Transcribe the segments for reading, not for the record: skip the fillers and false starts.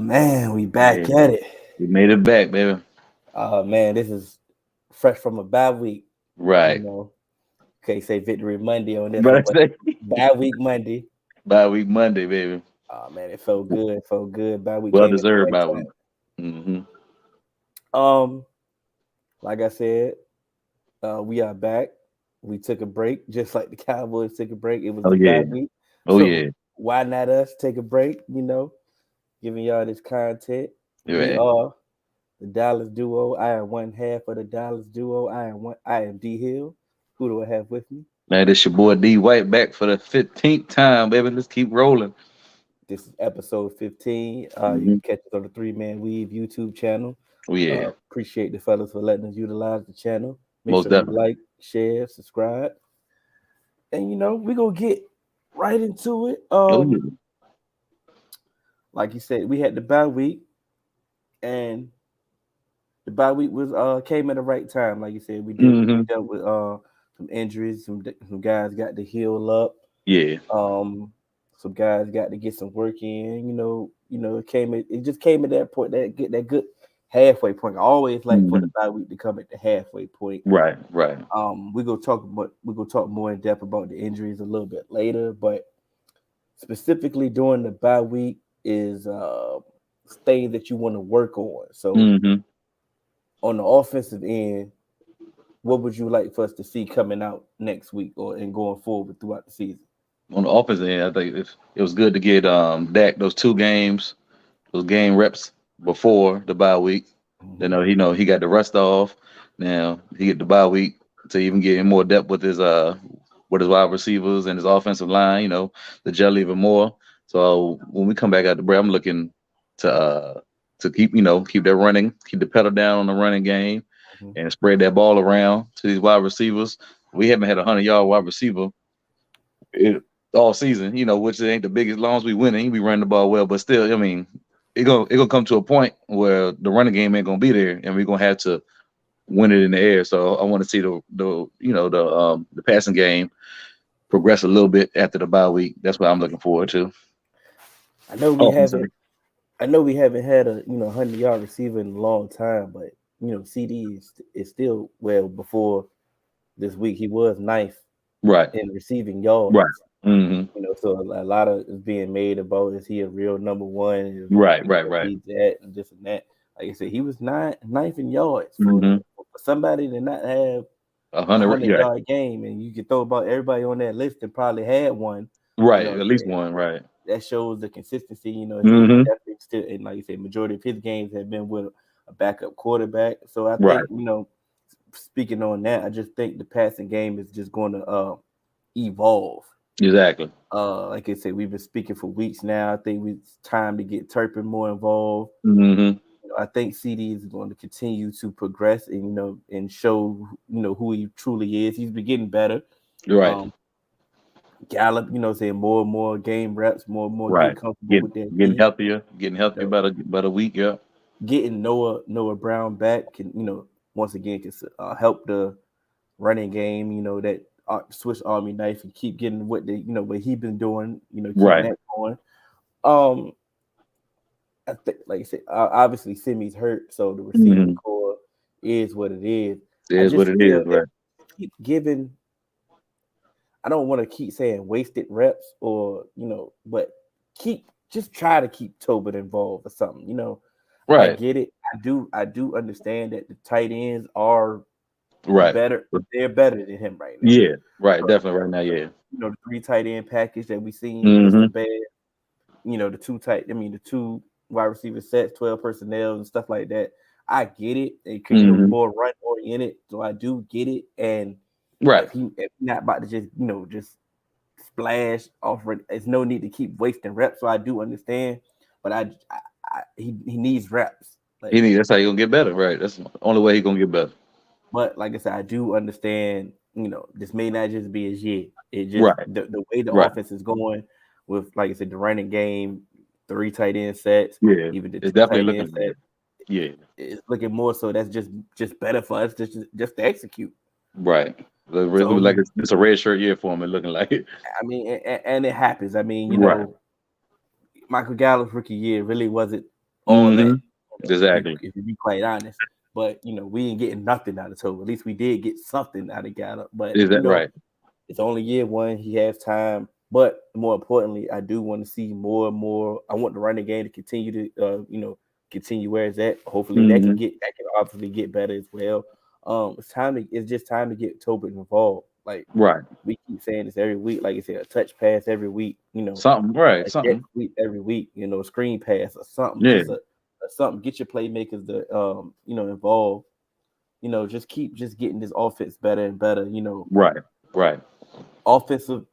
Man, we back Yeah, at it. we made it back, baby. Man, this is fresh from a bye week. You Right. know, okay, say victory Monday on this one, But but bye week Monday. bye week Monday, baby. Man, it felt good. It felt good. Bye week Well came at the deserved right bye week. Mm-hmm. time. Like I said, we are back. We took a break, just like the Cowboys took a break. It was Oh the bye yeah. week, Oh so yeah. why not us take a break? Giving y'all this content. You're We right. are the Dallas duo. I am one half of the Dallas duo. I am D Hill. Who do I have with me? Man, this your boy D White back for the 15th time, baby. Let's keep rolling. This is episode 15. You Mm-hmm. can catch us on the Three Man Weave YouTube channel. Oh yeah. Appreciate the fellas for letting us utilize the channel. Make Most sure you definitely. like, share, subscribe. And we're gonna get right into it. Oh yeah. Like you said, we had the bye week, and the bye week was came at the right time. Like you said, we Mm-hmm. dealt with some injuries, some guys got to heal up. Yeah. Um, some guys got to get some work in. It just came at that point that get that good halfway point. I always like for Mm-hmm. the bye week to come at the halfway point. Right, right. We're gonna talk more in depth about the injuries a little bit later, but specifically during the bye week is things that you want to work on. So Mm-hmm. on the offensive end, what would you like for us to see coming out next week or and going forward throughout the season? On the offensive end, I think it was good to get Dak those those game reps before the bye week. You Mhm. know, he got the rust off. Now he get the bye week to even get in more depth with his wide receivers and his offensive line. The gel even more. So when we come back out the break, I'm looking to keep that running, keep the pedal down on the running game, Mhm. and spread that ball around to these wide receivers. We haven't had a 100-yard wide receiver it, all season, which it ain't the biggest. As long as we winning, we running the ball well, but still, I mean, it gonna come to a point where the running game ain't gonna be there, and we're gonna have to win it in the air. So I want to see the passing game progress a little bit after the bye week. That's what I'm looking forward to. I know we Offensively, haven't. I know we haven't had a 100-yard receiver in a long time, but CD is still well before this week. He was ninth right, in receiving right, yards. hmm So a lot of is being made about is he a real number one? right, right, Where right. he's at and this and that. Like I said, he was ninth in yards hmm for somebody to not have A a hundred, hundred yeah, yard game, and you can throw about everybody on that list and probably had one. You right. know, At least one, right. that shows the consistency. He's hmm definitely still, and like you said, majority of his games have been with a backup quarterback. So I Right, think speaking on that, I just think the passing game is just going to evolve. exactly. Like I said, we've been speaking for weeks now. I think it's time to get Turpin more involved. hmm I think CD is going to continue to progress and and show who he truly is. He's been getting better. Right, Um, Gallup, saying more and more game reps, more and more getting right. comfortable Getting with that getting D. healthier, getting healthier You about a week. Yeah. Getting Noah Brown back can once again can help the running game. That Swiss Army knife and keep getting what he been doing. Keeping Right. that going. Um, I think, like I said, obviously Simi's hurt, so the receiving hmm core is what it is. It I is what just it feel is. that Right. keep giving. I don't want to keep saying wasted reps or but just try to keep Tobin involved or something. I Right. get it. I do understand that the tight ends are Right. better. They're better than him right now. Yeah. Right. So, Definitely right now. Yeah. the three tight end package that we seen against the hmm Bears. The two wide receiver sets, 12 personnel and stuff like that. I get it. Because hmm more run oriented. So I do get it. And Right. if he not about to just splash off, there's no need to keep wasting reps. So I do understand. But he needs reps. Like, That's how you gonna get better. Right. That's the only way he gonna get better. but like I said, I do understand, this may not just be his year. It just Right. the way the Right. offense is going with, like I said, the running game, three tight end sets, Yeah. even the It's two definitely tight end looking set, good. Yeah. it's looking more so that's just better for us just to execute. Right. It So look like it's a red shirt year for him. It looking like it. I mean, and it happens. I mean, Right. Michael Gallup's rookie year really wasn't all that. Exactly. If you be quite honest. But we ain't getting nothing out of Toby. At least we did get something out of Gallup. But Is that right? it's only year one. He has time. But more importantly, I do want to see more and more. I want the running game to continue to continue where it's at. Hopefully that can obviously get better as well. It's just time to get Tobin involved. Like Right. we keep saying this every week. Like I said, a touch pass every week, Something, right? a jet Something. sweep every week, a screen pass or something. Yeah. Just a something. Get your playmakers to involved. Just keep getting this offense better and better. Right. Right. Offensive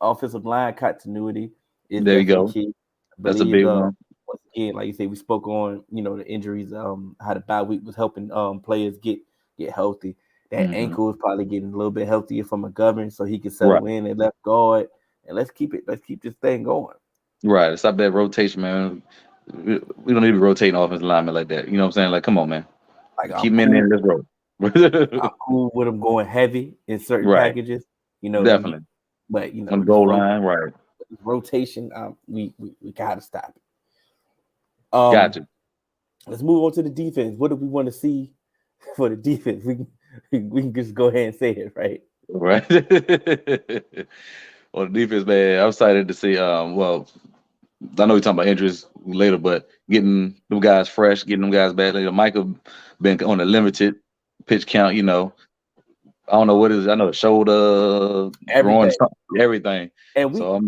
line continuity is There you definitely go. key. I That's a believe big one. once again, like you said, we spoke on the injuries, how the bye week was helping players get healthy. That ankle is probably getting a little bit healthier from McGovern, so he can settle Right. in at left guard. And let's keep this thing going. Right. Stop that rotation, man. We don't need to be rotating offensive linemen like that. You know what I'm saying? Like, come on, man. Like Keep them in there. Let's roll. I'm cool with them going heavy in certain Right. packages. Definitely. But On the goal line, right. rotation, we gotta stop it. Gotcha. Let's move on to the defense. What do we want to see for the defense? We can just go ahead and say it, right? Right. On the defense, man, I'm excited to see. Well, I know we're talking about injuries later, but getting them guys fresh, getting them guys back. Michael been on a limited pitch count. I don't know what it is. I know shoulder, groin, everything. And so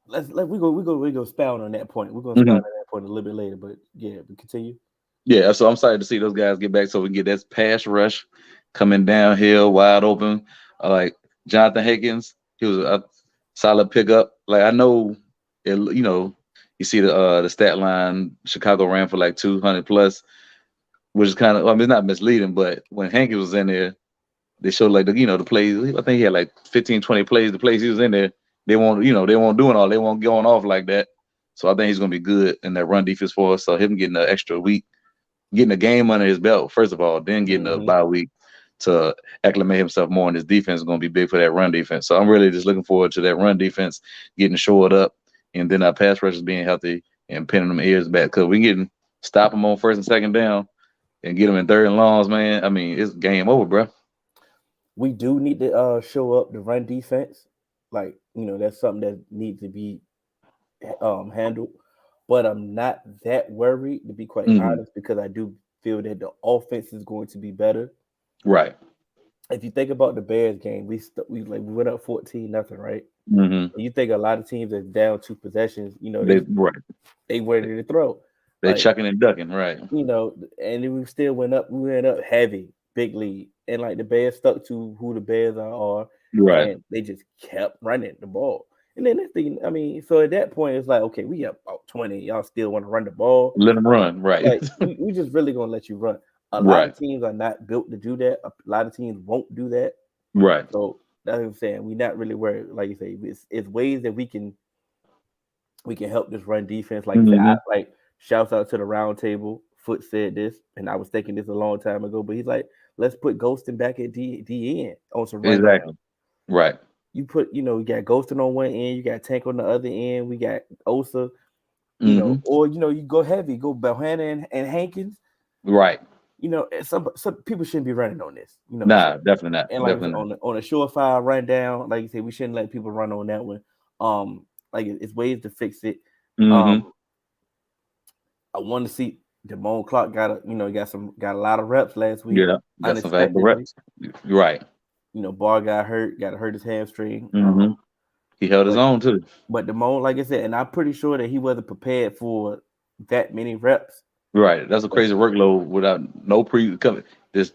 we go expound on that point. We're gonna expound on that point a little bit later. But yeah, we continue. Yeah, so I'm excited to see those guys get back so we can get that pass rush coming downhill, wide open. Like Jonathan Hankins, he was a solid pickup. Like I know, you see the stat line. Chicago ran for like 200 plus, which is kind of it's not misleading. But when Hankins was in there, they showed like the plays. I think he had like 15, 20 plays. The plays he was in there, they won't doing all. They won't going off like that. So I think he's gonna be good in that run defense for us. So him getting an extra week, getting a game under his belt, first of all, then getting a bye week to acclimate himself more in his defense is going to be big for that run defense. So I'm really just looking forward to that run defense getting shored up, and then our pass rushers being healthy and pinning them ears back because we can stop them on first and second down and get them in third and longs, man. I mean, it's game over, bro. We do need to show up the run defense. Like, that's something that needs to be handled. But I'm not that worried, to be quite honest, because I do feel that the offense is going to be better. Right. If you think about the Bears game, we went up 14-0, right? You think a lot of teams are down 2 possessions, they ready to throw. They chucking and ducking, right? And then we still went up. We went up heavy, big lead, and like the Bears stuck to who the Bears are, right? And they just kept running the ball. And then so at that point, it's like, okay, we have about 20. Y'all still want to run the ball? Let them run, right? Like, we just really gonna let you run. A lot of teams are not built to do that. A lot of teams won't do that. Right. So that's what I'm saying. We're not really worried. Like you say, it's ways that we can help this run defense. Like I said, shouts out to the round table. Foot said this, and I was thinking this a long time ago, but he's like, let's put Ghostin back at DN on some run. Exactly. Right. You put, you got Ghostin on one end, you got Tank on the other end, we got Osa, or you go heavy, go Bohanna and Hankins. Right. Some people shouldn't be running on this. Nah, definitely not. And like on a surefire rundown, like you said, we shouldn't let people run on that one. It's ways to fix it. I want to see Damone Clark got a lot of reps last week. Yeah, got some valuable reps. Right. Barr got to hurt his hamstring. He held his own too. But Damone, like I said, and I'm pretty sure that he wasn't prepared for that many reps. Right. That's a crazy workload without no just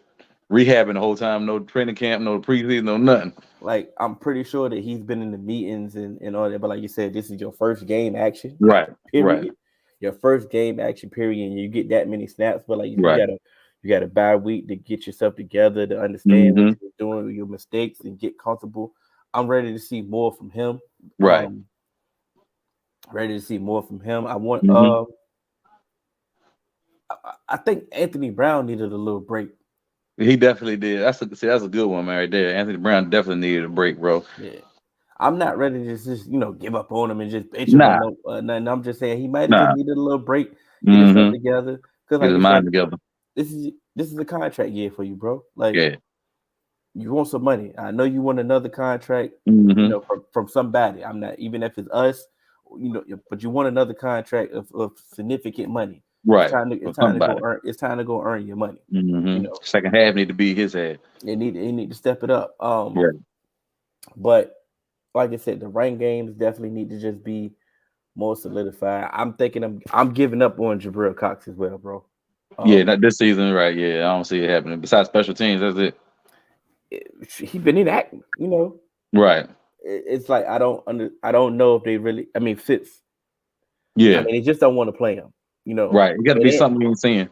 rehabbing the whole time, no training camp, no preseason, no nothing. Like, I'm pretty sure that he's been in the meetings and all that. But like you said, this is your first game action. Right. Period. Right. Your first game action period, and you get that many snaps. But like you got a bye week to get yourself together, to understand what you're doing, your mistakes, and get comfortable. I'm ready to see more from him. Right. Ready to see more from him. I want I think Anthony Brown needed a little break. He definitely did. That's a good one, man, right there. Anthony Brown definitely needed a break, bro. Yeah. I'm not ready to just give up on him and just bench him. Nothing. I'm just saying he might have just needed a little break. get himself Mm-hmm. together. Because Get like his you said, mind together. this is a contract year for you, bro. Like Yeah. you want some money. I know you want another contract, Mm-hmm. from somebody. I'm not even if it's us, but you want another contract of significant money. It's Right. time to For it's time to go somebody. earn. It's time to go earn your money. You Mm-hmm. know, Second half need to be his head. they need to step it up. Yeah. But like I said, the rank games definitely need to just be more solidified. I'm thinking I'm giving up on Jabril Cox as well, bro. Yeah, Um, not this season, right? Yeah, I don't see it happening. Besides special teams, that's it. he been inactive. Right. It's like I don't know if they really. I mean, Fitz. I Yeah. mean, they just don't want to play him. Right. It got to And be it. something we ain't seeing.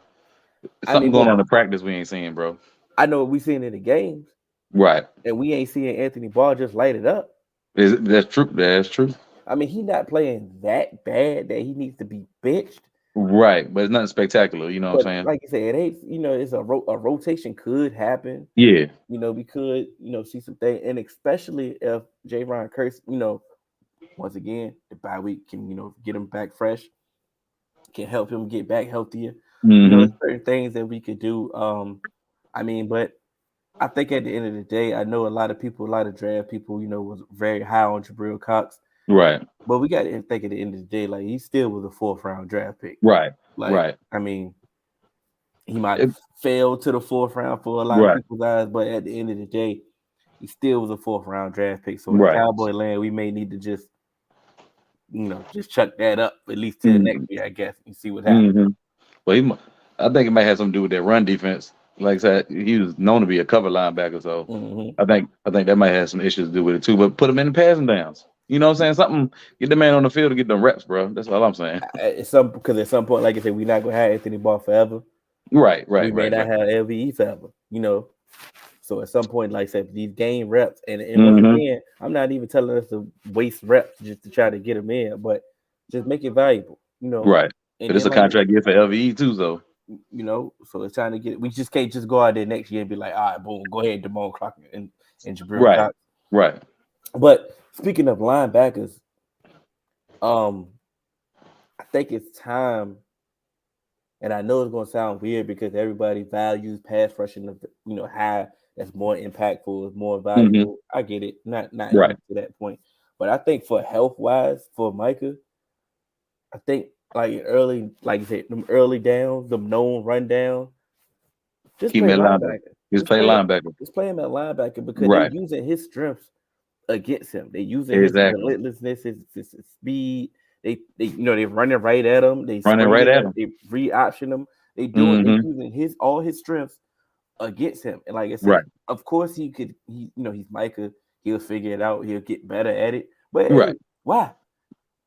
I Something mean, going but on in practice we ain't seeing, bro. I know we seen in the games, Right. and we ain't seeing Anthony Barr just light it up. That's true. That's true. I mean, he not playing that bad that he needs to be benched. Right. But it's nothing spectacular. You know what I'm But saying? like you said, it ain't. It's a rotation could happen. Yeah. We could see some things, and especially if Javon Curse, once again the bye week can get him back fresh, can help him get back healthier. Mm-hmm. Certain things that we could do. I mean, but I think at the end of the day, I know a lot of people, a lot of draft people, was very high on Jabril Cox. Right. But we got to think at the end of the day, like he still was a fourth round draft pick. Right. Like, Right. I mean, he might It, have failed to the fourth round for a lot of right. people's eyes, but at the end of the day, he still was a fourth round draft pick. So in Right. Cowboy land, we may need to just chuck that up at least till next Mm-hmm. year, I guess, and see what happens. Mm-hmm. Well, I think it might have something to do with that run defense. Like I said, he was known to be a cover linebacker, so Mm-hmm. I think that might have some issues to do with it too. But put him in the passing downs. You know what I'm saying? Something get the man on the field to get them reps, bro. That's all I'm saying. Because at some point, like I said, we're not gonna have Anthony Barr forever. Right, We right, may right, not right. have LVE forever. So at some point, like I said, these game reps, and once Mm-hmm. again, I'm not even telling us to waste reps just to try to get them in, but just make it valuable. Right. And But it's then a like contract year for LVE too, though. so it's trying to get. We just can't just go out there next year and be like, all right, boom, go ahead, Damone Clark and Jabril Right, Cox. right. But speaking of linebackers, um, I think it's time. And I know it's going to sound weird because everybody values pass rushing high. That's more impactful, is more Mm-hmm. valuable. I get it, not Right, even to that point, but I think for health wise, for Micah, I think like early, like you said, them early downs, them known run down, just keep play him at linebacker. linebacker. He's Just play play, linebacker. just play him at linebacker because they Right. using his strengths against him. They using his Exactly. relentlessness, his speed. They running right at him. They Running right screening at him. him. They re-option him. They Mm-hmm. using all his strengths against him. And like I said, Right, of course he's Micah. He'll figure it out. He'll get better at it. But hey, right. why?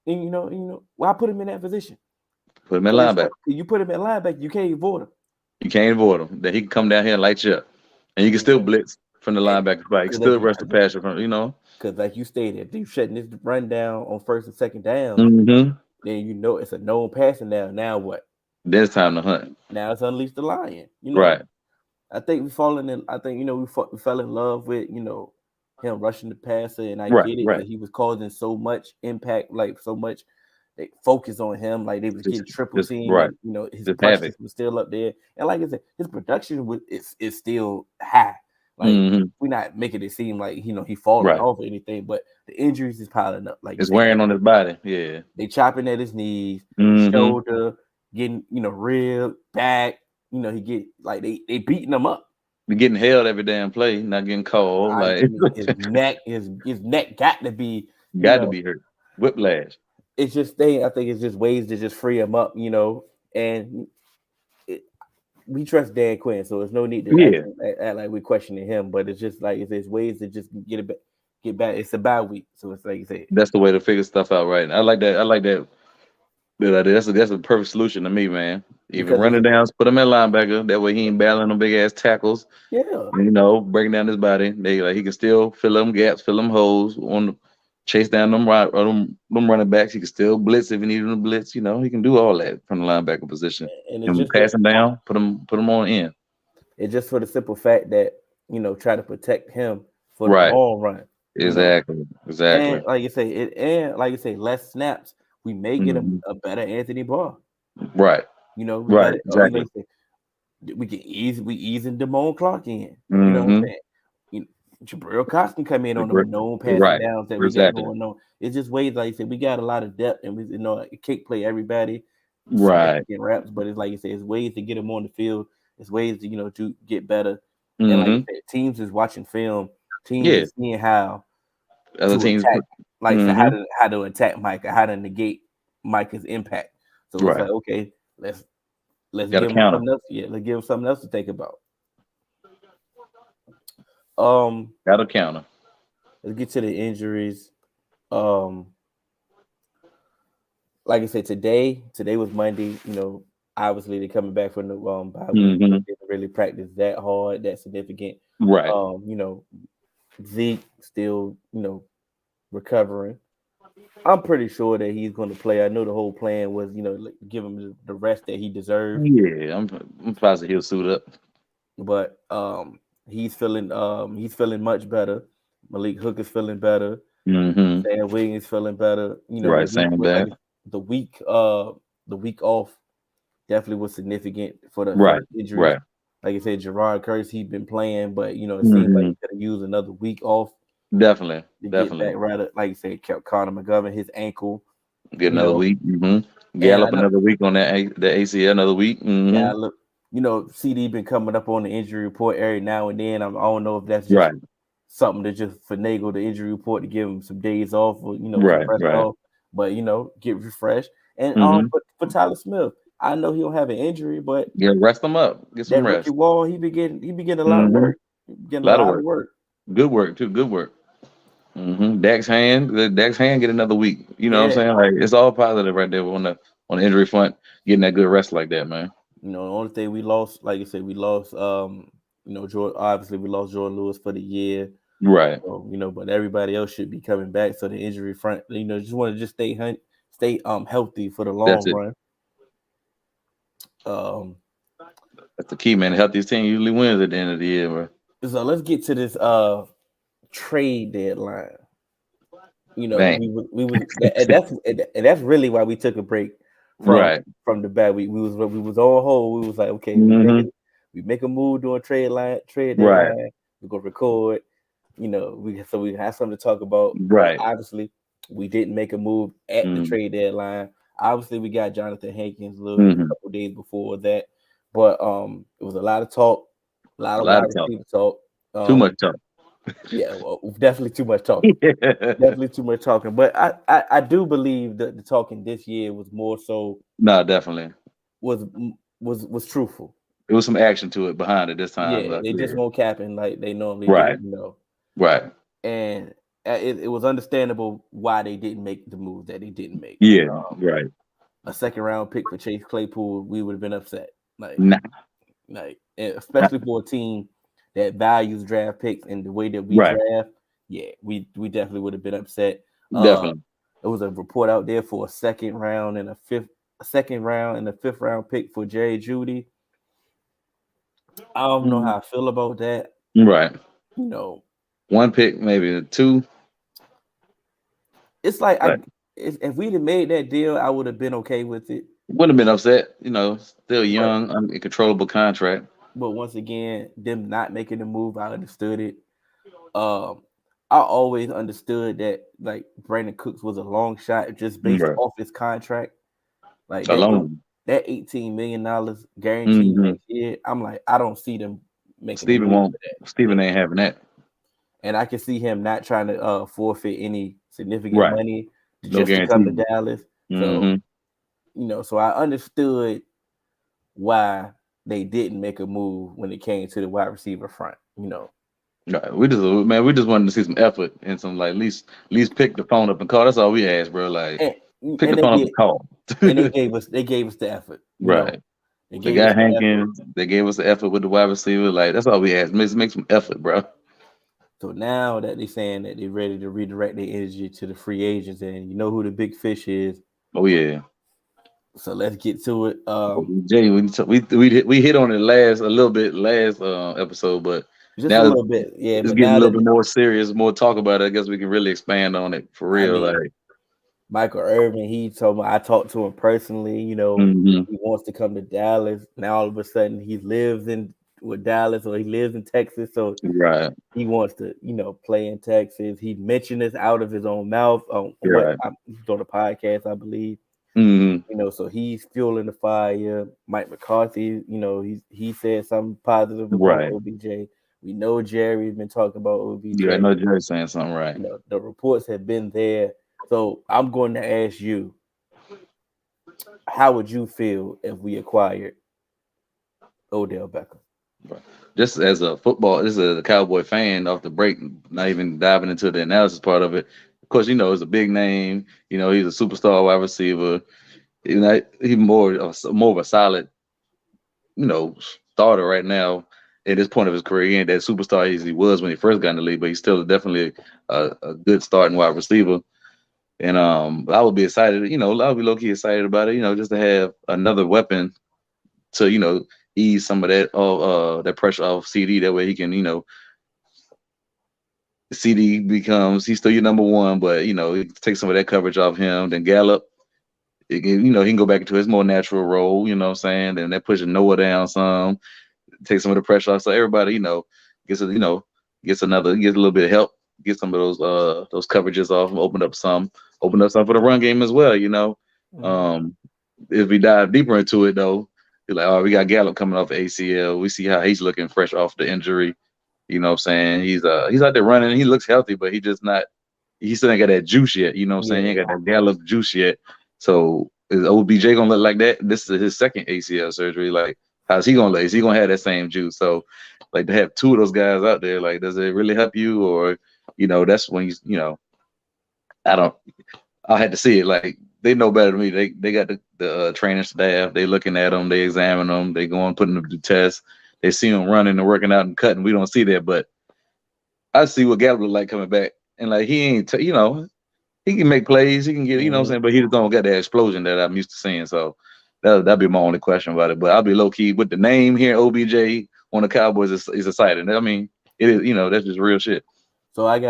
And why put him in that position? Put him at Because linebacker. you put him at linebacker, you can't avoid him. You can't avoid him. That he can come down here and light you up, and you can still blitz from the linebacker spot. You can still rush the passer from. Because like you stated, if you shutting this run down on first and second downs, Mm-hmm. then it's a known passing down. Now what? Then it's time to hunt. Now it's unleash the lion. Right, I think we fallen in. I think we fell in love with him rushing the passer, and I right, get it right. because he was causing so much impact, like so much they focus on him, like they was getting triple Just team, right. and his Just havoc. freshness was still up there, and like I said, his production is still high. Like Mm-hmm. we're not making it seem like he falling Right. off or anything, but the injuries is piling up. Like you It's said, wearing on his body. Yeah. they chopping at his knees, Mm-hmm. shoulder, getting rib, back. He get like they beating him up. Be getting held every damn play, not getting called. Like His neck got to be, got to be hurt. Whiplash. it's just I think it's just ways to just free him up, and we trust Dan Quinn, so there's no need to Yeah. act like we're questioning him, but it's just like it's ways to just get back. It's a bye week, so it's like you say. That's the way to figure stuff out, right? I like that. I like that. That's a perfect solution to me, man. Even Because running downs, put him at linebacker. That way he ain't battling them big ass tackles. yeah, Breaking down his body. He can still fill them gaps, fill them holes chase down them them running backs. He can still blitz if he needed to blitz. He can do all that from the linebacker position. and And pass him down, put him on in. it's just for the simple fact that try to protect him for the Right. long run. Exactly. And like you say, less snaps. We may get Mhm. a better Anthony Barr. Right. You know, we got Right. it. You know, Exactly. we can easing Damone Clark in. You know what I'm Mm-hmm. saying? You know, Jabril Cox can come in on them known passing Right. downs that we got Exactly. going on. It's just ways like I said, we got a lot of depth, and we it can't play everybody Right. significant reps, but it's like you said, it's ways to get them on the field. It's ways to to get better. And like Mm-hmm. you said, teams is watching film. Teams Yeah. is seeing how Other to teams. attack, like so Mm-hmm. how to attack Micah, how to negate Micah's impact. So it's Right. like okay, let's Got to give him counter. something else. Yeah, let's give him something else to think about. Um, Got to counter. let's get to the injuries. Um, like I said, today was Monday. Obviously they're coming back from the bye week. Mm-hmm. They didn't really practice that hard, that significant. Right. Zeke still, recovering. I'm pretty sure that he's going to play. I know the whole plan was, like, give him the rest that he deserved. Yeah. I'm positive he'll suit up. But he's feeling much better. Malik Hook is feeling better. Mm-hmm. Sam Williams feeling better. The Right. week Same with bad. like the week uh the week off definitely was significant for Right. the injuries. Right. Like I said, Gerard Curse he'd been playing, but it seemed like Mm-hmm. he could have used another week off Definitely. to get Definitely. back rather. Like you said, kept Connor McGovern his ankle. Get You another know, week. Mm-hmm. and I Gallup know another week on the ACL another week. Mm-hmm. Gallup. CD been coming up on the injury report every now and then. I don't know if that's just Right. something to just finagle the injury report to give him some days off or some Right. rest Right. off, but get refreshed. And Mm-hmm. for Tyler Smith, I know he don't have an injury, but Yeah. Rest them up. Get some that rookie rest. wall he be getting a lot of Mm-hmm. work. He be getting A a lot of lot of work. work. Good work too. Good work. Mm-hmm. Dax hand get another week. You know what I'm Yeah, saying? Like it's all positive right there on the injury front, getting that good rest like that, man. the only thing we lost, like I said, we lost Jordan. Obviously, we lost Jordan Lewis for the year. Right. So, but everybody else should be coming back. So the injury front, just want to just stay healthy for the That's long it. run. Um, That's the key, man. The healthiest team usually wins at the end of the year, bro. so let's get to this trade deadline. Bang. And that's really why we took a break from Right. the bad week. We was on hold. We was like, okay, Mm-hmm. we make a move during trade Right. deadline. We gonna record. We have something to talk about. But Right. obviously, we didn't make a move at the Mm-hmm. trade deadline. Obviously, we got Jonathan Hankins a Mm-hmm. couple days before that. But it was a lot of talk, a lot A of lot wide of talk. receiver talk. Too much talk. Yeah, well, definitely too much talking. Definitely too much talking. But I do believe that the talking this year was more so No, definitely. was was truthful. It was some action to it behind it this time. Yeah, they just Yeah. won't capping like they normally do, Right. Right. And it was understandable why they didn't make the move that they didn't make. Yeah. Right. A second round pick for Chase Claypool, we would have been upset. Nah. And especially for a team that values draft picks and the way that we Right. draft. Yeah, we definitely would have been upset. Definitely. There was a report out there for a second round and a fifth round pick for Jerry Judy. I don't know Mm-hmm. how I feel about that. Right. You know, One pick, maybe two. it's like Right. if we'd have made that deal, I would have been okay with it. Wouldn't have been upset. Still But young, uncontrollable contract. once again, them not making the move, I understood it. Um, I always understood that like Brandon Cooks was a long shot just based Right. off his contract. Like Alone. that $18 million guaranteed Mm-hmm. next year. I'm like, I don't see them making a Stephen move won't. for that. Stephen ain't having that. And I can see him not trying to forfeit any significant Right. money No just to come to guarantee. Dallas. So, Mm-hmm. so I understood why they didn't make a move when it came to the wide receiver front. Right. We just wanted to see some effort and some like at least pick the phone up and call. That's all we asked, bro. Like And, pick and the they phone up did, and call. and they gave us the effort. Right. They They gave us got the effort. Hankins. They gave us the effort with the wide receiver. Like that's all we asked. Make some effort, bro. So now that they're saying that they're ready to redirect their energy to the free agents, and you know who the big fish is. Oh yeah. So let's get to it. Jay, we hit on it a little bit last episode, but Just a now little bit, yeah. it's But getting a now little that bit more serious, more talk about it. I guess we can really expand on it for I real. mean, Like Michael Irvin, he told me I talked to him personally. Mm-hmm. He wants to come to Dallas. Now all of a sudden he lives in with Dallas or he lives in Texas, so Right. he wants to play in Texas. He mentioned this out of his own mouth on what Right. he's on the podcast, I believe. Mm-hmm. So he's fueling the fire. Mike McCarthy, he said something positive about Right. OBJ. We know Jerry's been talking about Yeah, I OBJ. know Jerry's saying something right. The reports have been there. So I'm going to ask you, how would you feel if we acquired Odell Beckham? Right. Just as a football, this is a Cowboy fan off the break, not even diving into the analysis part of it. Of course, it's a big name. He's a superstar wide receiver. He's more of a solid, starter right now at this point of his career. He ain't that superstar as he was when he first got in the league, but he's still definitely a good starting wide receiver. And I would be excited, I would be low key excited about it, just to have another weapon to, ease some of that pressure off CD. That way he can, CD he's still your number one, but he takes some of that coverage off him. Then Gallup, he can go back into his more natural role, you know what I'm saying? Then they're pushing Noah down some, take some of the pressure off. So everybody, gets a, gets gets a little bit of help, get some of those coverages off, open up some for the run game as well, Mhm. Um, if we dive deeper into it though, you're like, oh, we got Gallup coming off ACL. We see how he's looking fresh off the injury. You know what I'm saying? He's out there running. He looks healthy, but he still ain't got that juice yet. You know what I'm saying? He ain't Yeah. got that Gallup juice yet. So is OBJ gonna look like that? This is his second ACL surgery. Like, how's he gonna look? Is he gonna have that same juice? So, like, to have two of those guys out there, like, does it really help you? Or, that's when I don't. I had to see it. Like, they know better than me. They got the training staff. They looking at them. They examine them. They go and putting them to tests. They see them running and working out and cutting. We don't see that, but I see what Gallup look like coming back. And like he ain't, he can make plays. He can get, what I'm Mhm. saying, but he just don't get that explosion that I'm used to seeing. So that'd be my only question about it. But I'll be low key with the name here, OBJ on the Cowboys is exciting. I mean, it is, that's just real shit. So I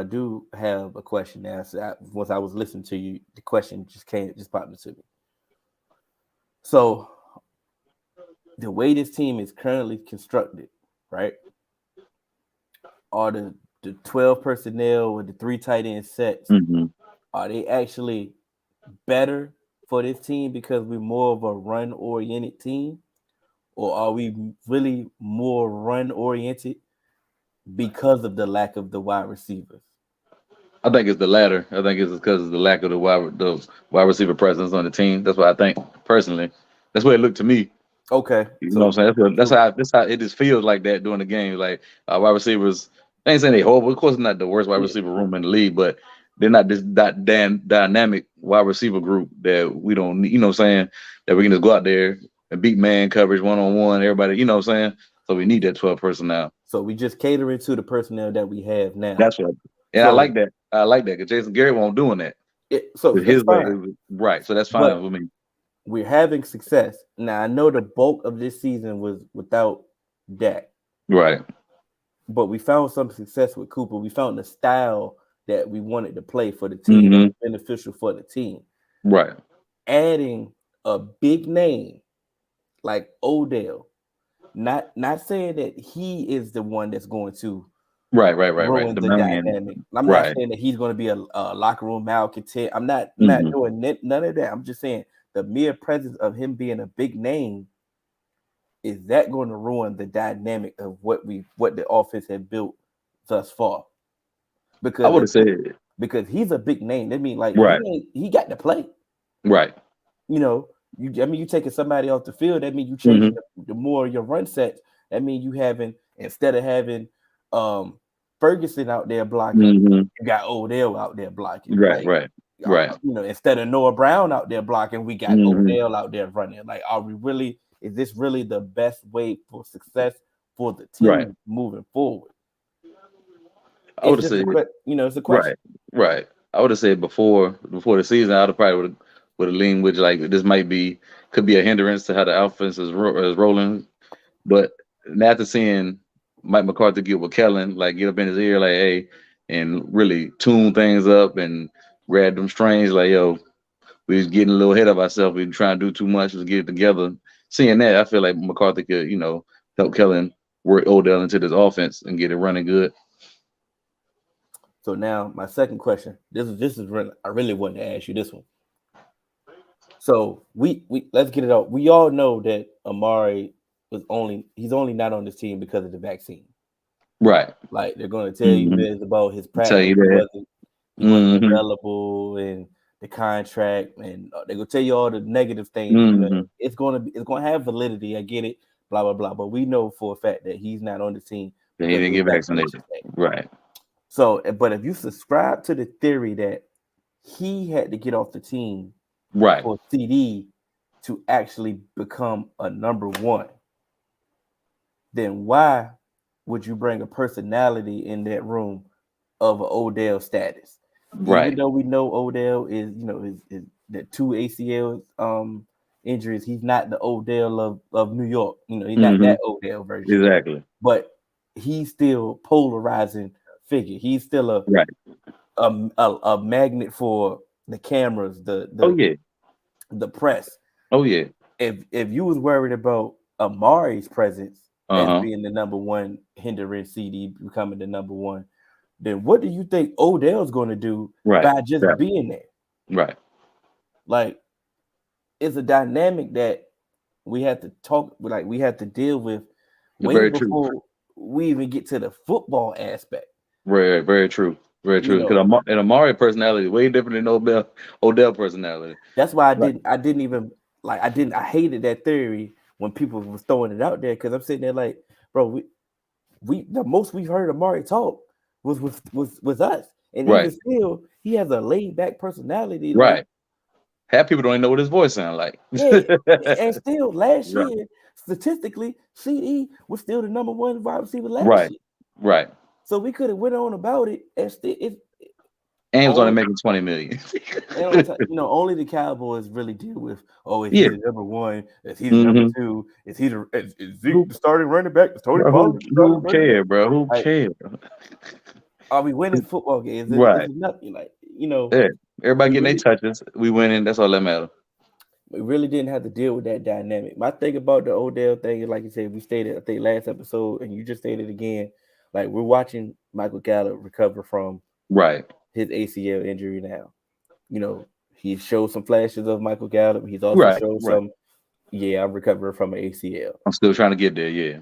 do have a question now. Once I was listening to you, the question just popped into me. So the way this team is currently constructed, right? Are the 12 personnel with the three tight end sets, Mm-hmm. are they actually better for this team because we're more of a run oriented team? Or are we really more run oriented because of the lack of the wide receivers? I think it's the latter. I think it's because of the lack of the wide receiver presence on the team. That's what I think personally. That's what it looked to me. Okay. You know what So I'm saying? That's so how it just feels like that during the game. Like wide receivers, I ain't saying they horrible. Of course, not the worst wide yeah. receiver room in the league, but they're not this that damn dynamic wide receiver group that we don't need. You know what I'm saying? That we can just go out there and beat man coverage 1-on-1. Everybody, you know what I'm saying? So we need that 12 personnel. So we just catering to the personnel that we have now. That's what. And I So like that. I like that because Jason Garrett won't doing that. so His that's way, fine. right? So that's But fine with me. we're having success. Now I know the bulk of this season was without Dak, Right. but we found some success with Cooper. We found the style that we wanted to play for the team that Mm-hmm. was beneficial for the team. Right. Adding a big name like Odell, not saying that he is the one that's going to Right. Right. Right. Right. ruin The the man. dynamic. I'm not Right. saying that he's going to be a locker room malcontent. I'm not Mm-hmm. doing none of that. I'm just saying the mere presence of him being a big name, is that going to ruin the dynamic of what the offense had built thus far? I Because would have said because he's a big name. That mean like right. he got to play. Right. You know, you taking somebody off the field. That mean you changing Mm-hmm. the more of your run sets. That mean you having, instead of having um Ferguson out there blocking, Mm-hmm. you got Odell out there blocking. Right. Like, Right. Right. instead of Noah Brown out there blocking, we got Mm-hmm. Odell out there running. Like, is this really the best way for success for the Right. team moving forward? I would It's have just said it's a question. right. Right. I would have said before the season, I'd have probably would have leaned with like this could be a hindrance to how the offense is rolling. But after seeing Mike McCarthy get with Kellen, like get up in his ear, like hey, and really tune things up and grab them strains. Like, yo, we was getting a little ahead of ourselves. We were trying to do too much. Let's get it together. Seeing that, I feel like McCarthy could, help Kellen work Odell into this offense and get it running good. So now my second question. This is really, I really wanted to ask you this one. So we let's get it out. We all know that Amari he's only not on this team because of the vaccine. Right. Like they're going to tell you Mm-hmm. this about his Tell practice. you He that. wasn't Mm-hmm. available, and the contract, and they're gonna tell you all the negative things. Mm-hmm. It's gonna have validity. I get it. Blah blah blah. But we know for a fact that he's not on the team Then he because of didn't the get vaccination vaccinated. thing. Right. So, but if you subscribe to the theory that he had to get off the team Right. for CD to actually become a number one, then why would you bring a personality in that room of an Odell status? Even Right. though we know Odell is, his the two ACL injuries, he's not the Odell of New York. He's not Mm-hmm. that Odell version, Exactly. but he's still polarizing figure. He's still Right. a magnet for the cameras, the Oh the yeah. the press. Oh yeah. If you was worried about Amari's presence as Uh-huh. being the number one, hindering CD becoming the number one, then what do you think Odell's going to do Right. by just Right. being there? Right. Like, it's a dynamic that we have to talk, like we have to deal with way Very true. before we even get to the football aspect. Very, very true. Very You true. know, Because Amari personality is way different than Odell personality. that's why Right. I didn't even like I hated that theory when people was throwing it out there because I'm sitting there like, bro, we the most we've heard Amari talk was us, and even Right. still, he has a laid back personality. Like, Right. Half people don't even know what his voice sounds like. yeah, and still last Right. year, statistically, CD was still the number one wide receiver last Right. year. Right. So we could have went on about it, and still, it And he was only only making 20 million. and on top, only the Cowboys really deal with. Oh, is he Yeah. the number one? Is he the number Mm-hmm. two? Is Zeke Who, the starting running back? Is Tony bro, Pollard who the starting who running back? cared, bro? Who Like, cared? are we winning football games? Is Right. it nothing? Like, Yeah. Everybody we getting their really touches. We winning. That's all that matters. we really didn't have to deal with that dynamic. My thing about the Odell thing is, like you said, we stated I think last episode, and you just stated again, like we're watching Michael Gallup recover from Right. his ACL injury now. He showed some flashes of Michael Gallup. He's also Right. showed Right. some, yeah, I'm recovering from an ACL. I'm still trying to get there. Yeah.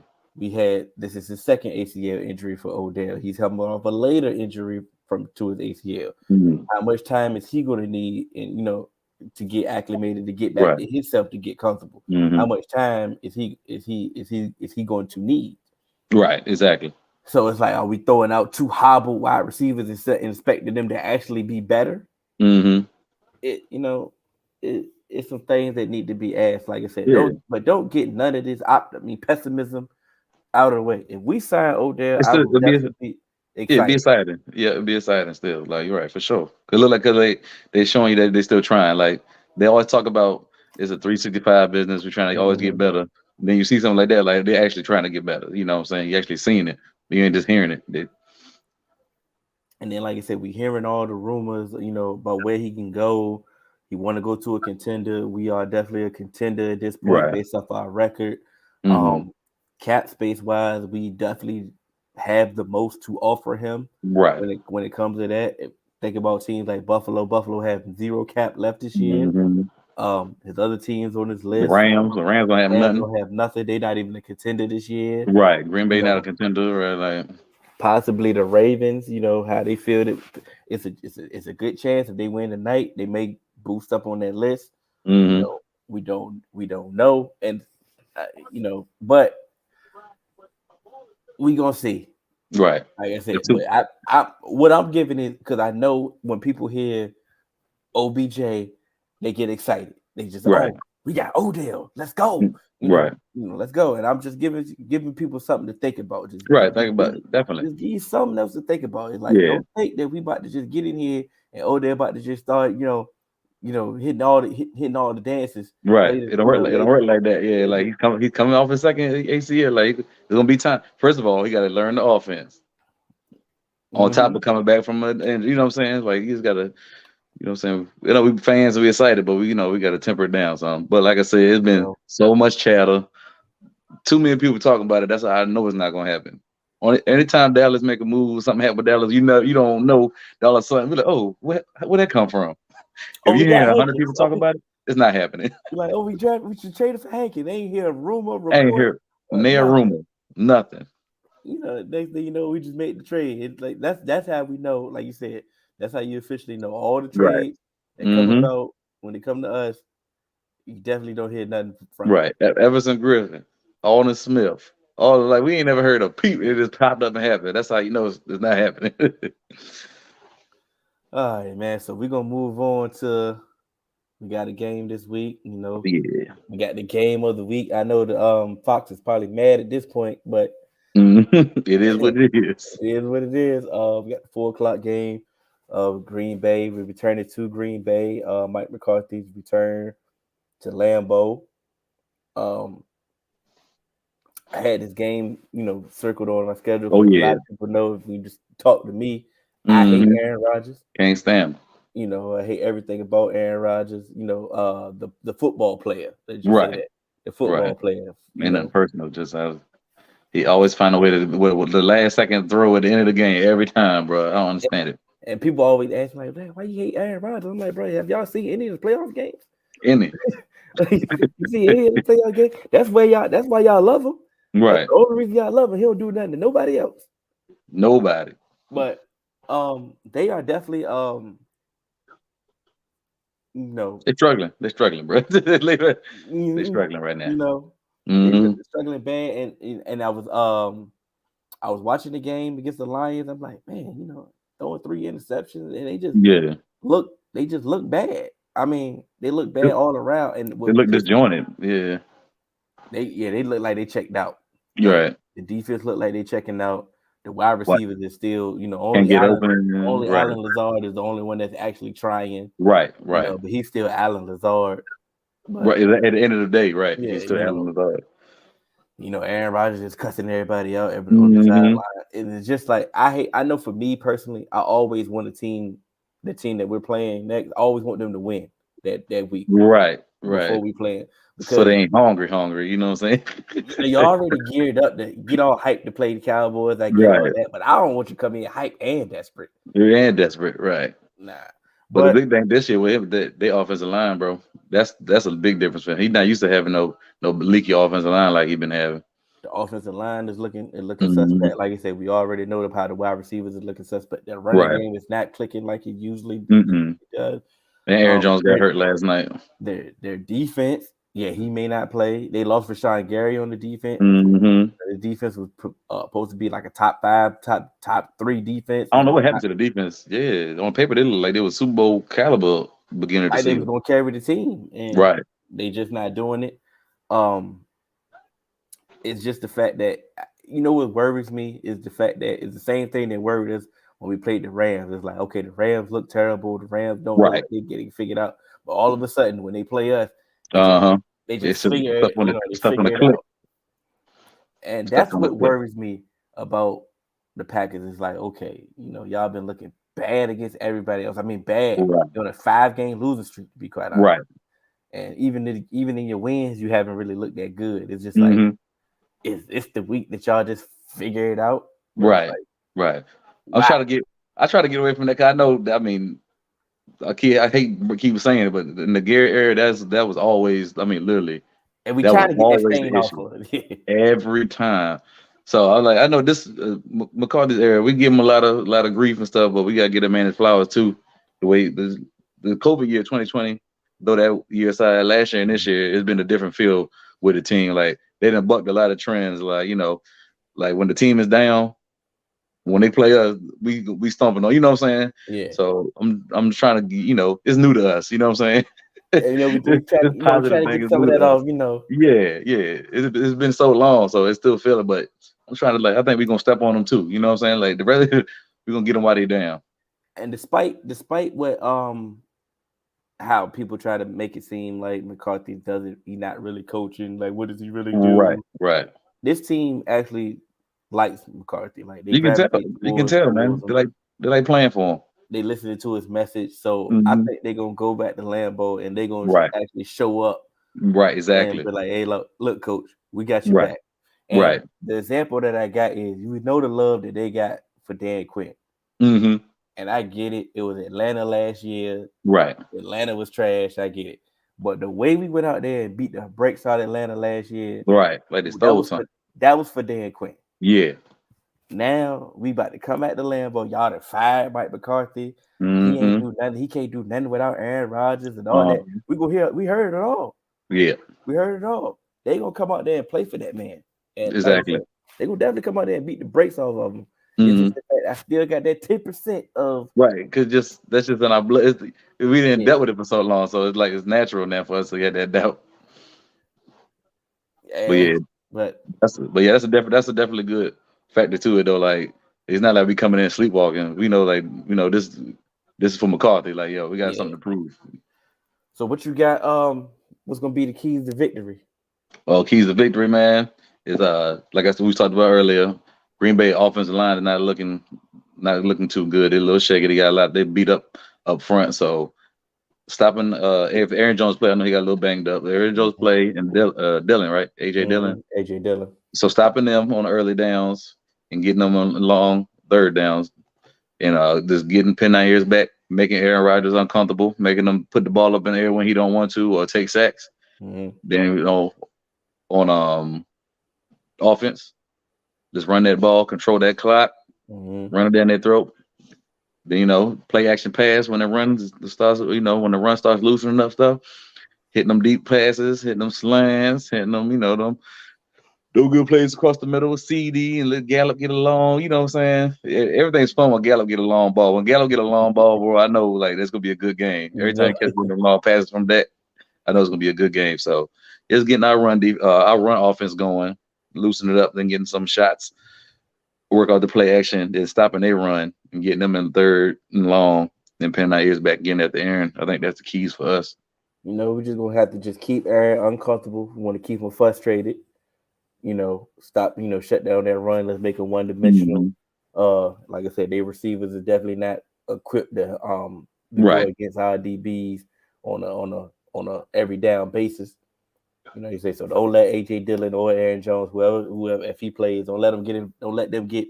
This is his second ACL injury for Odell. He's coming off a later injury to his ACL. Mhm. How much time is he going to need, and to get acclimated, to get back Right. to himself, to get comfortable? Hmm. How much time is he going to need? Right. Exactly. So it's like, are we throwing out two hobbled wide receivers and expecting them to actually be better? Hmm. It's some things that need to be asked. Like I said, Yeah. don't get none of this pessimism out of the way. If we sign Odell, It's I still, would definitely be it'd be excited. exciting. Yeah, it'd be exciting still. Like you're right for sure. Cause look like they showing you that they still trying. Like they always talk about it's a 365 business. We're trying to always get Mhm. better. Then you see something like that, like they're actually trying to get better. You know what I'm saying? You actually seeing it. You ain't just hearing it. And then, like I said, we hearing all the rumors, about where he can go. He want to go to a contender. We are definitely a contender at this point Right. based off our record. Hmm. Cap space wise, we definitely have the most to offer him Right. when it comes to that. Think about teams like Buffalo. Buffalo have zero cap left this year. Hmm. His other teams on his The list, Rams. The Rams don't have Rams nothing. don't have nothing. They're not even a contender this year. Right. Green You Bay not a know, contender. Right. Like. possibly the Ravens. How they feel that it's a good chance if they win tonight, they may boost up on that list. You Hmm. know, we don't know, and but we gonna see. Right. Like I The said, two. but I what I'm giving is because I know when people hear OBJ, they get excited. They just, Right. oh, we got Odell. Let's go. Right. Let's go. And I'm just giving people something to think about. Right. Think about it. Definitely. Just give you something else to think about. It's like, Yeah. don't think that we about to just get in here and Odell about to just start, hitting all the dances Right. later. It don't work. It don't work like that. Yeah. Like It- he's coming off his second ACL. Like it's gonna be time. First of all, he got to learn the offense. On top Mhm. of coming back from and you know what I'm saying. Like he's got to You know what I'm saying? You know, we fans, we excited, but we got to temper it down some. But like I said, it's You been know, so much chatter, too many people talking about it. That's how I know it's not gonna happen. Anytime Dallas make a move, something happen with Dallas, you don't know Dallas something. Be like, oh, where that come from? If oh, you we got hear 100 Hankins. people Oh, talk about it, it's not happening. like, oh, we should trade it for Hankins. They ain't hear a rumor, I ain't report, hear near nothing. rumor, nothing. You know, next thing you know, we just made the trade. It's like that's how we know, like you said, that's how you officially know all the Right. trades that come Mm-hmm. about when they come to us. You definitely don't hear nothing from them. Right. Everson Griffin, Alden Smith, all like we ain't never heard of people. It just popped up and happened. That's how you know it's not happening. All right, man. So we're gonna move on to we got a game this week. You know, Yeah. we got the game of the week. I know the Fox is probably mad at this point, but Mhm. It is what it it is. is what it is. We got the 4 o'clock game of Green Bay. We returning to Green Bay. Mike McCarthy's return to Lambeau. Um, I had this game, circled on my schedule Oh because a yeah. lot of people know if you just talk to me, I hate Mm-hmm. Aaron Rodgers. Can't stand 'em. I hate everything about Aaron Rodgers. The football player. Let's just say Right. that the Right. football player. Ain't nothing personal. Just he always find a way to with the last second throw at the end of the game every time, bro. I don't understand it. And people always ask me like, "Man, why you hate Aaron Rodgers?" I'm like, "Bro, have y'all seen any of the playoff games? Any. You see any of the playoff games? That's where y'all. That's why y'all love him. That's Right. the only reason y'all love him. He don't do nothing to nobody else. Nobody. But they are definitely you know, They're struggling. They're struggling, bro. They're you struggling right now. you know, they Mm-hmm. really struggling bad. And I was watching the game against the Lions. I'm like, man, throwing 3 interceptions, and Yeah. they just look bad. I mean, they look They bad all around. And they what look pissed me, disjointed. Yeah. they look like they checked out. You're Like right. the defense look like they checking out. The wide What receivers is still, can't get open. only Right. Allen Lazard is the only one that's actually trying. Right. Right. But he's still Allen Lazard. But Right. At the end of the day, right. yeah, He's still Allen Lazard. Aaron Rodgers is cussing everybody out on the Mm-hmm. sideline. And it's just like I know for me personally, I always want the team that we're playing next, I always want them to win that week Right. before Right. we play it. So they Because ain't hungry. You know what I'm saying? you're already geared up to get all hyped to play the Cowboys. I get all Right. that, but I don't want you to come in hyped and desperate. And desperate. Right. Nah. But the But big thing this year with him, they offensive line, bro. That's a big difference for him. He's not used to having no leaky offensive line like he been having. the offensive line is looking Hmm. suspect. Like I said, we already know how the wide receivers is looking suspect. The running Right. game is not clicking like it usually Mm-mm. does. And Aaron Um, Jones got their hurt last night. their defense, yeah, he may not play. They lost Rashawn Gary on the defense. Hmm. The defense was supposed to be like a top 5, top 3 defense, I don't and know what happened to the defense. Yeah, on paper they look like they was Super Bowl caliber beginning of the like they was season. gonna carry the team, and Right. they just not doing it. Um, it's just the fact that what worries me is the fact that it's the same thing that worried us when we played the Rams. It's like, okay, the Rams look terrible. The Rams don't look Right. like they're getting figured out. But all of a sudden, when they play us, they just Uh huh. they It's just just figure stuff it. on They the figure it click. out. And Stuff that's on the what click. worries me about the Packers. Is like, okay, y'all been looking bad against everybody else. I mean, bad. Right. You're on a 5-game losing streak, to be quite honest. Right. And even in your wins, you haven't really looked that good. It's just like, Hmm. it's the week that y'all just figure it out. But it's Right. like, Right. I'm wow. trying to get. I try to get away from that. 'Cause I know. I mean, I hate keep saying it, but in the Gary era, that was always. I mean, literally, And we that was trying to get that always stain the off issue of it. every time. So I'm like, I know this McCarthy's era. We give him a lot of grief and stuff, but we gotta get a man his flowers too. The way the COVID year 2020, though that year aside, last year and this year, it's been a different feel with the team. Like they done bucked a lot of trends. Like like when the team is down, when they play us, we stomping on. You know what I'm saying? Yeah. So I'm just trying to it's new to us. You know what I'm saying? And, this, we try this to, we try positive to thing get is some of new that to us. off. Yeah, yeah. It's been so long, so it's still feeling. But I'm trying to I think we're gonna step on them too. You know what I'm saying? Like the rest, we're gonna get them while they down. And despite what how people try to make it seem like McCarthy doesn't, he not really coaching. Like, what does he really Right, do? right. This team actually likes McCarthy. Like, they You can tell. gravitate You can tell, man. towards They him. like playing for him. they listening to his message. So I Mm-hmm. think they're gonna go back to Lambeau and they're gonna Right. actually show up Right. and Exactly. be like, "Hey, look, coach, we got your Right. back." And Right. the example that I got is you know the love that they got for Dan Quinn, Mm-hmm. and I get it. It was Atlanta last year. Right. Atlanta was trash. I get it, but the way we went out there and beat the brakes out of Atlanta last year, Right. Like they that stole was for something. Dan Quinn. Yeah. Now we about to come at the Lambeau. Y'all done fired Mike McCarthy. He ain't Mm-hmm. do nothing. He can't do nothing without Aaron Rodgers and all that. Um. We heard it all. Yeah. We heard it all. They gonna come out there and play for that man. And like I Exactly. said, they gonna definitely come out there and beat the brakes off of him. It's Mm-hmm. just the fact I still got that 10% of Right. Because that's just in our blood. We didn't yeah, dealt with it for so long, so it's like it's natural now for us to get that doubt. But yeah. yeah, But that's a definitely good factor to it though. Like it's not like we coming in sleepwalking. We know like this is for McCarthy. Like yo, we got yeah. something to prove. So what you got? What's gonna be the keys to victory? Well, keys to victory, man, is like I said we talked about earlier. Green Bay offensive line is not looking too good. They're a little shaky. They got a lot. They beat up front. So stopping if Aaron Jones play, I know he got a little banged up. Aaron Jones play and Dillon, right? AJ Dillon. AJ Dillon. So stopping them on the early downs and getting them on long third downs and just getting Penn ears back, making Aaron Rodgers uncomfortable, making them put the ball up in the air when he don't want to or take sacks. Mm-hmm. Then on offense, just run that ball, control that clock, Mm-hmm. run it down their throat. Then play action pass when it runs starts. When the run starts loosening up stuff, hitting them deep passes, hitting them slants, hitting them. Them do good plays across the middle with CD and let Gallup get along. You know what I'm saying? Everything's fun when Gallup get a long ball. When Gallup get a long ball, bro, I know like that's gonna be a good game. Every You time know, you catch one of them long passes from that, I know it's gonna be a good game. So just getting our run offense going, loosen it up, then getting some shots, work out the play action, then stopping their run and getting them in third and long, then pinning our ears back again at the Aaron. I think that's the keys for us. we're just gonna have to just keep Aaron uncomfortable. We want to keep him frustrated. Stop. Shut down that run. Let's make him one dimensional. Mm-hmm. Like I said, their receivers are definitely not equipped to go Right, against our DBs on a every down basis. You say so. Don't let AJ Dillon or Aaron Jones, whoever, if he plays, don't let them get in. Don't let them get.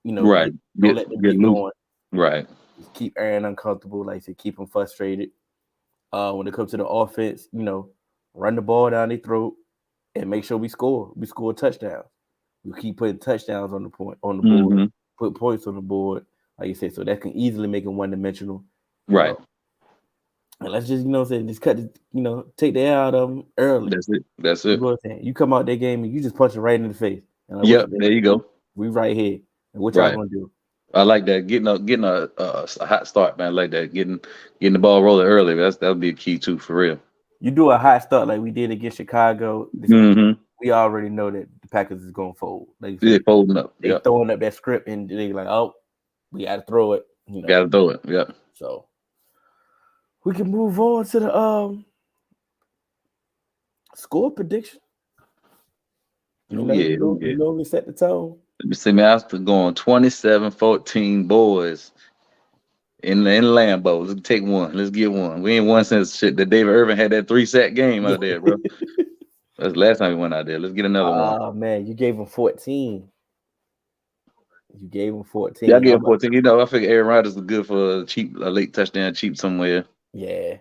right. Don't let them Get get loose. going. Right, Just keep Aaron uncomfortable. Like I said, keep him frustrated. When it comes to the offense, run the ball down their throat and make sure we score. We score touchdowns. We keep putting touchdowns on the board, mm-hmm. put points on the board, like you said. So that can easily make them one dimensional. Right. And let's just just cut take the air out of them early. That's it. That's You it. go what I'm saying? You come out that game and you just punch it right in the face. And like, Yep. There you go. we right here. And what y'all Right. gonna do? I like that. Getting a hot start, man. I like that. Getting the ball rolling early. That'll be a key too, for real. You do a hot start like we did against Chicago. Mm-hmm. We already know that the Packers is gonna fold. Like you Yeah, say, folding up. they Yep. throwing up that script and they like, oh, we got to throw it. Got to throw it. Yep. So we can move on to the score prediction. Oh yeah. Oh yeah. We set the tone. Let me see, man. I was going 27-14 boys in Lambeau. Let's take one. Let's get one. We ain't won since shit that David Irvin had that 3-sack game out there, bro. That's the last time we went out there. Let's get another one. Oh man, you gave him 14. You gave him Yeah, I 14. gave him 14. I figure Aaron Rodgers is good for a late touchdown, cheap somewhere. Yeah.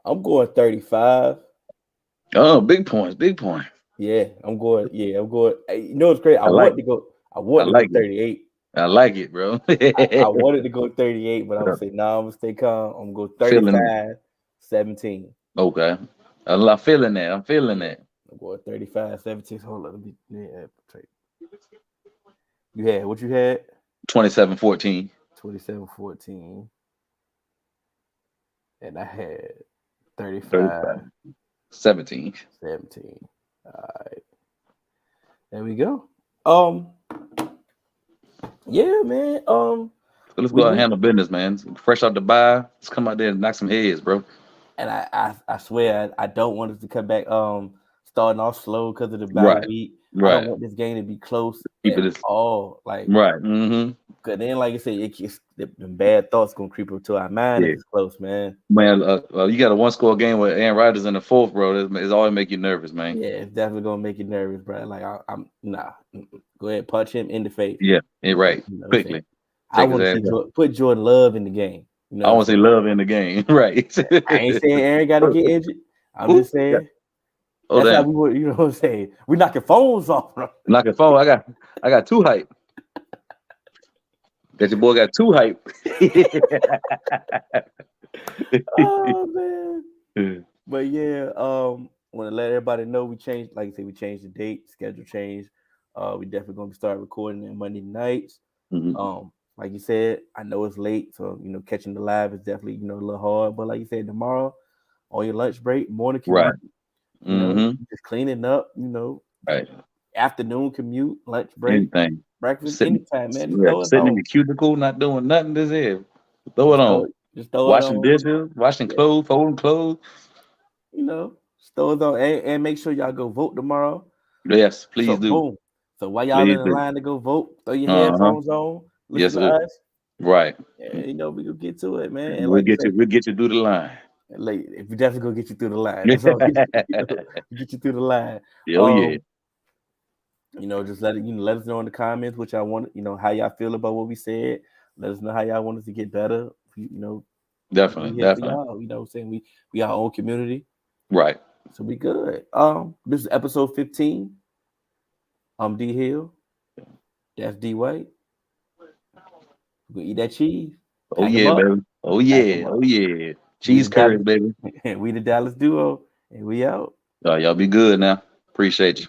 I'm going 35. Oh, big points, big point. Yeah, I'm going. It's great. I like wanted to go. I I wanted to go like it. 38. I like it, bro. I wanted to go 38, but I'm saying, nah, I'm gonna stay calm. I'm gonna go Feeling 35, 17. okay. I'm feeling that. I'm feeling that. I'm going 35, 17. Hold on, let me You had what you had? 27-14. 27-14. And I had 35, 17. 17. All right. There we go. Yeah, man. So let's go out and handle business, man. Fresh out the bye. Let's come out there and knock some heads, bro. And I swear I don't want us to come back starting off slow because of the bye Right. week. I don't Right. want this game to be close Keep at it as all. Like, right. Mm-hmm. cause then, like I said, it gets the bad thoughts gonna creep into our mind if Yeah. it's close, man. Man, you got a one score game with Aaron Rodgers in the fourth, bro. It's always make you nervous, man. Yeah, it's definitely gonna make you nervous, bro. Like I'm nah. Go ahead, punch him in the face. Yeah, right. You know what I'm saying? Quickly I take his want to ass see out. Put Jordan Love in the game. You know I what I'm want to see saying? love in the game. Right. I ain't saying Aaron got to get injured. I'm Ooh, just yeah. saying Oh that's how damn. we would. You know what I'm saying? We knocking phones off, bro. Knock your phone. I got two hype. That your boy got two hype. Oh man. But yeah, want to let everybody know we changed. Like I said, we changed the date, schedule changed. We definitely gonna start recording on Monday nights. Mhm. Like you said, I know it's late, so catching the live is definitely a little hard. But like you said, tomorrow on your lunch break, morning Right. commute, Mm-hmm. just cleaning up, Right. afternoon commute, lunch break, Anything. breakfast, Sitting, anytime, man. Just yeah, throw it sitting in on. the cubicle, not doing nothing. This is throw it Just on. throw it Washing on. dishes, washing Yeah, clothes, folding clothes. just throw it on, and make sure y'all go vote tomorrow. Yes, please So do. boom. So while y'all Please in the do. line to go vote, throw your Uh-huh. headphones on, listen Yes, to sir. us. Right. And we gonna get to it, man. And We'll like you get say, you. We'll get you through the line. like if we definitely gonna get you through the line. That's all we get you through the line. Oh yeah, Just let us know in the comments what y'all want, how y'all feel about what we said. Let us know how y'all want us to get better. We definitely, here for definitely. y'all. What I'm saying, we our own community. Right. So we good. This is episode 15. I'm D Hill. That's D White. We gonna eat that cheese. Oh Pack them yeah, up. baby. Oh Pack them yeah. up. Oh yeah. We Cheese the curds, Dallas. baby. We the Dallas duo, and we out. Y'all be good now. Appreciate you.